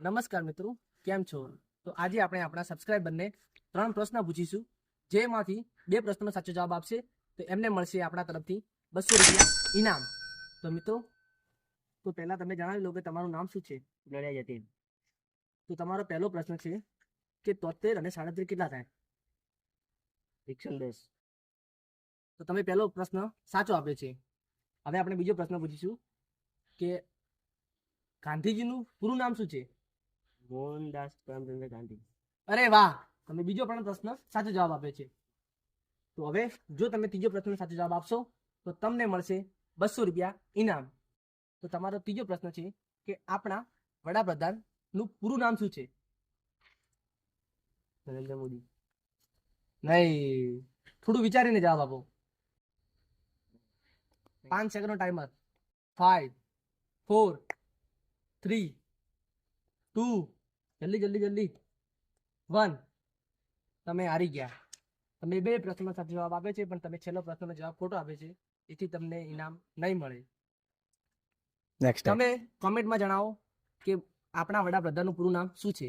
નમસ્કાર મિત્રો, કેમ છો? તો આજે આપણે આપણા સબસ્ક્રાઇબરને 3 પ્રશ્ન પૂછીશું, જેમાંથી 2 પ્રશ્નોનો સાચો જવાબ આપશે તો એમને મળશે આપણા તરફથી 200 રૂપિયા ઇનામ. તો મિત્રો, તો પહેલા તમે જણાવી લો કે તમારું નામ શું છે? લડ્યા જતી તો તમારો પહેલો પ્રશ્ન છે કે 73 અને 37 કેટલા થાય? 110. તો તમે પહેલો પ્રશ્ન સાચો આપ્યો છે. હવે આપણે બીજો પ્રશ્ન પૂછીશું કે ગાંધીજીનું પૂરું નામ શું છે? મોહનદાસ કરમચંદ ગાંધી. અરે વાહ, તમે બીજો પણ પ્રશ્ન સાચો જવાબ આપ્યો છે. તો હવે જો તમે ત્રીજો પ્રશ્નનો સાચો જવાબ આપશો તો તમને મળશે 200 રૂપિયા ઇનામ. તો તમારો ત્રીજો પ્રશ્ન છે કે આપણા વડાપ્રધાનનું પૂરું નામ શું છે? નરેન્દ્ર મોદી. નહીં, થોડું વિચારીને જવાબ આપો. 5 સેકન્ડનો ટાઈમર. 5 4 3 2 જલ્દી 1. તમે હારી ગયા. તમે 2 પ્રશ્નનો સાચો જવાબ આપ્યો છે, પણ તમે છેલ્લો પ્રશ્નનો જવાબ ખોટો આપ્યો છે, એથી તમને ઇનામ નહીં મળે. નેક્સ્ટ તમે કોમેન્ટમાં જણાવો કે આપણા વડાપ્રધાનનું પૂરું નામ શું છે.